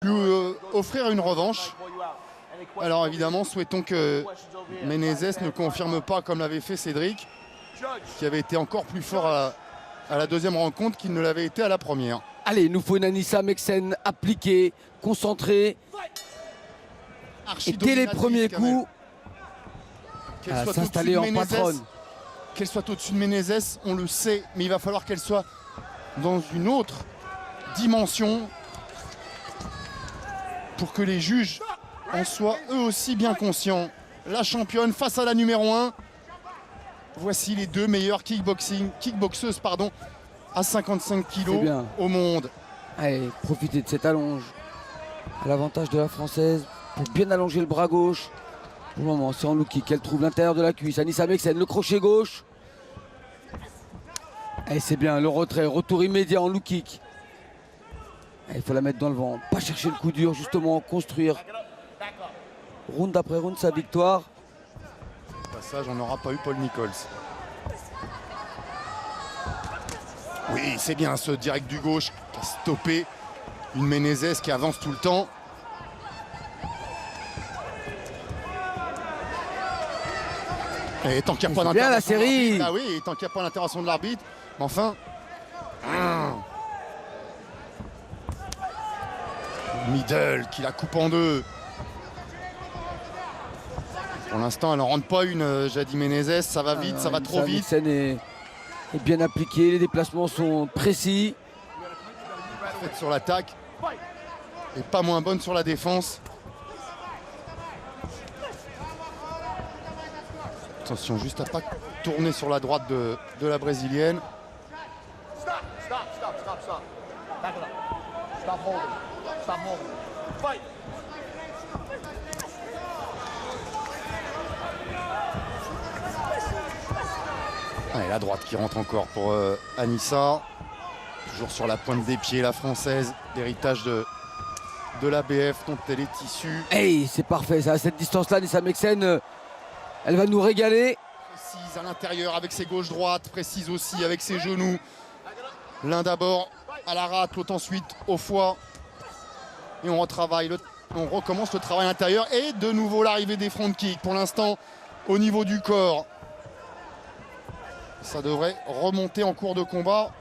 lui offrir une revanche. Alors évidemment, souhaitons que Menezes ne confirme pas comme l'avait fait Cédric, qui avait été encore plus fort à la deuxième rencontre qu'il ne l'avait été à la première. Allez, il nous faut une Anissa Meksen appliquée, concentrée. Et dès les premiers coups, s'installer en patronne. Qu'elle soit au-dessus de Menezes, on le sait, mais il va falloir qu'elle soit dans une autre dimension pour que les juges en soient eux aussi bien conscients. La championne face à la numéro 1. Voici les deux meilleures kickboxeuses à 55 kg au monde. Allez, profitez de cette allonge à l'avantage de la française pour bien allonger le bras gauche. Pour le moment, c'est en low kick qu'elle trouve l'intérieur de la cuisse. Anissa Meksen, le crochet gauche. Et c'est bien, le retrait, retour immédiat en low kick. Il faut la mettre dans le vent, pas chercher le coup dur, justement, construire. Round après round, sa victoire. Au passage, on n'aura pas eu Paul Nichols. Oui, c'est bien ce direct du gauche qui a stoppé une Menezes qui avance tout le temps. Et tant qu'il n'y a pas bien la série. Ah oui, tant qu'il n'y a pas l'intervention de l'arbitre. Mais enfin. Middle qui la coupe en deux. Pour l'instant, elle n'en rentre pas une, Jadi Menezes. Ça va vite, ça va trop vite. Meksen est bien appliqué, les déplacements sont précis. Faite sur l'attaque et pas moins bonne sur la défense. Attention, juste à pas tourner sur la droite de la brésilienne. Allez, la droite qui rentre encore pour Anissa. Toujours sur la pointe des pieds, la française, l'héritage de l'ABF dont elle est issue. Hey, c'est parfait ça, à cette distance-là, Anissa Meksen, elle va nous régaler. Précise à l'intérieur avec ses gauches-droites, précise aussi avec ses genoux. L'un d'abord à la rate, l'autre ensuite au foie. Et on recommence le travail à l'intérieur. Et de nouveau l'arrivée des front kicks. Pour l'instant, au niveau du corps. Ça devrait remonter en cours de combat.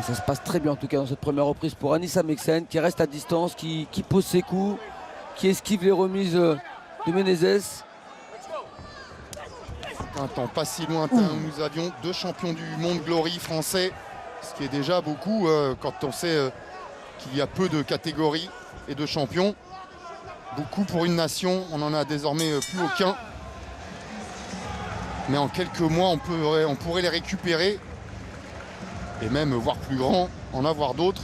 Ça se passe très bien en tout cas dans cette première reprise pour Anissa Meksen qui reste à distance, qui pose ses coups, qui esquive les remises de Menezes. Un temps pas si lointain où nous avions deux champions du monde Glory français, ce qui est déjà beaucoup quand on sait qu'il y a peu de catégories et de champions. Beaucoup pour une nation, on n'en a désormais plus aucun. Mais en quelques mois, on pourrait les récupérer. Et même, voire plus grand, en avoir d'autres.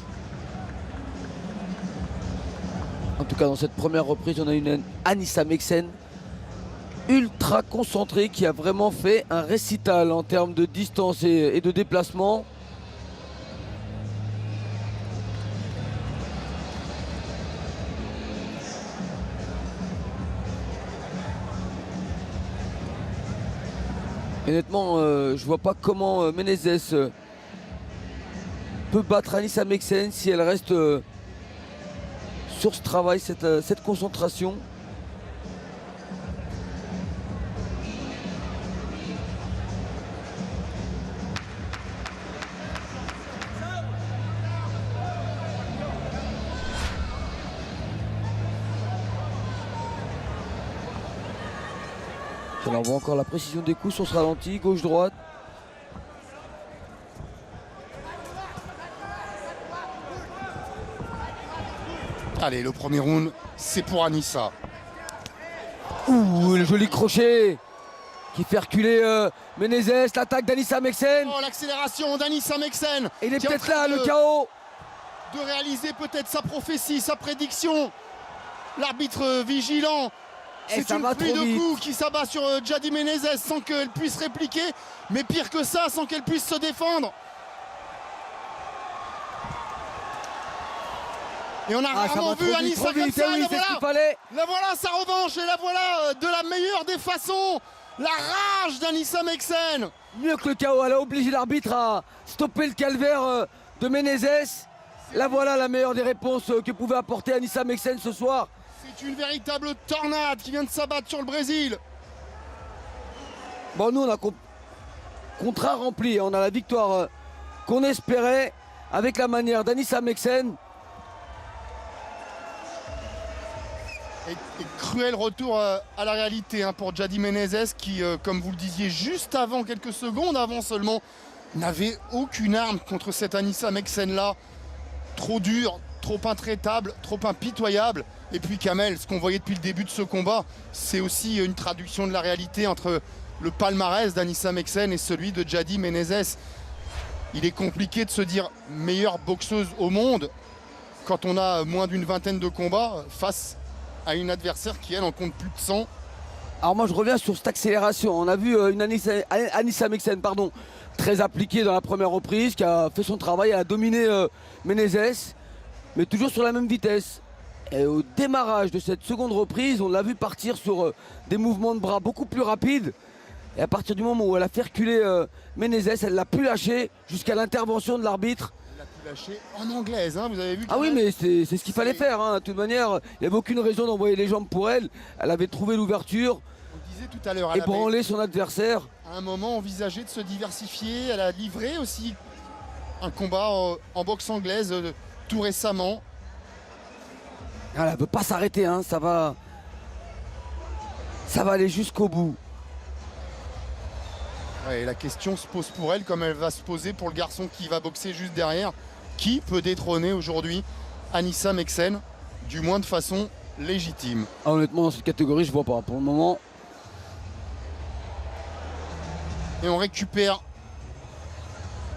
En tout cas, dans cette première reprise, on a une Anissa Meksen ultra concentrée qui a vraiment fait un récital en termes de distance et de déplacement. Honnêtement, je vois pas comment Menezes peut battre Anissa Meksen si elle reste sur ce travail, cette concentration. On voit encore la précision des coups sur ce ralenti, gauche-droite. Allez, le premier round, c'est pour Anissa. Ouh, le joli crochet qui fait reculer Menezes, l'attaque d'Anissa Meksen. Oh, l'accélération d'Anissa Meksen. Il est peut-être là, le KO. De réaliser peut-être sa prophétie, sa prédiction. L'arbitre vigilant. C'est une pluie de coups qui s'abat sur Jadi Menezes sans qu'elle puisse répliquer. Mais pire que ça, sans qu'elle puisse se défendre. Et on a rarement vu Anissa comme ça. Oui, c'est ce qu'il fallait. La voilà sa revanche et la voilà de la meilleure des façons. La rage d'Anissa Meksen. Mieux que le chaos, elle a obligé l'arbitre à stopper le calvaire de Menezes. La voilà la meilleure des réponses que pouvait apporter Anissa Meksen ce soir. C'est une véritable tornade qui vient de s'abattre sur le Brésil. Bon, nous on a contrat rempli, on a la victoire qu'on espérait avec la manière d'Anissa Meksen. Et cruel retour à la réalité hein, pour Jadi Menezes qui, comme vous le disiez juste avant, quelques secondes avant seulement, n'avait aucune arme contre cette Anissa Meksen là. Trop dur, trop intraitable, trop impitoyable. Et puis Kamel, ce qu'on voyait depuis le début de ce combat, c'est aussi une traduction de la réalité entre le palmarès d'Anissa Meksen et celui de Jadi Menezes. Il est compliqué de se dire meilleure boxeuse au monde quand on a moins d'une vingtaine de combats face à une adversaire qui elle en compte plus de 100. Alors moi je reviens sur cette accélération. On a vu une Anissa Meksen très appliquée dans la première reprise, qui a fait son travail, elle a dominé Menezes, mais toujours sur la même vitesse. Et au démarrage de cette seconde reprise, on l'a vu partir sur des mouvements de bras beaucoup plus rapides. Et à partir du moment où elle a fait reculer Menezes, elle l'a plus lâché jusqu'à l'intervention de l'arbitre. Elle l'a plus lâché en anglaise, hein, vous avez vu. Ah oui, mais c'est ce qu'il fallait faire. Hein. De toute manière, il n'y avait aucune raison d'envoyer les jambes pour elle. Elle avait trouvé l'ouverture. On disait tout à l'heure, et branler son adversaire. À un moment envisagé de se diversifier. Elle a livré aussi un combat en boxe anglaise tout récemment. Elle ne veut pas s'arrêter, hein. Ça va aller jusqu'au bout. Ouais, la question se pose pour elle comme elle va se poser pour le garçon qui va boxer juste derrière. Qui peut détrôner aujourd'hui Anissa Meksen, du moins de façon légitime? Ah, honnêtement, dans cette catégorie, je vois pas pour le moment. Et on récupère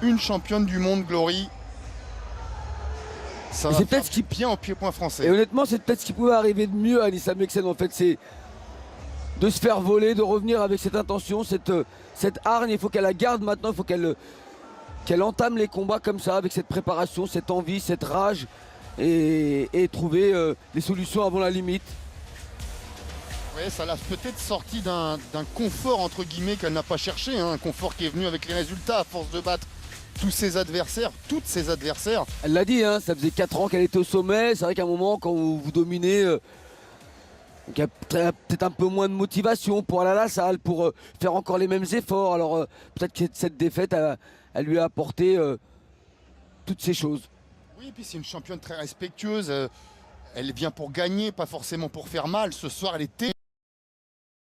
une championne du monde, Glory. Ça va peut-être ce qui bien au pied-point français. Et honnêtement, c'est peut-être ce qui pouvait arriver de mieux à Anissa Meksen. En fait, c'est de se faire voler, de revenir avec cette intention, cette hargne. Il faut qu'elle la garde maintenant. Il faut qu'elle entame les combats comme ça, avec cette préparation, cette envie, cette rage, et trouver les solutions avant la limite. Oui, ça l'a peut-être sorti d'un confort entre guillemets qu'elle n'a pas cherché, hein, un confort qui est venu avec les résultats à force de battre tous ses adversaires, toutes ses adversaires. Elle l'a dit, hein, ça faisait 4 ans qu'elle était au sommet. C'est vrai qu'à un moment, quand vous dominez, il y a peut-être un peu moins de motivation pour aller à la salle, pour faire encore les mêmes efforts. Alors peut-être que cette défaite, elle lui a apporté toutes ces choses. Oui, et puis c'est une championne très respectueuse. Elle vient pour gagner, pas forcément pour faire mal. Ce soir, elle était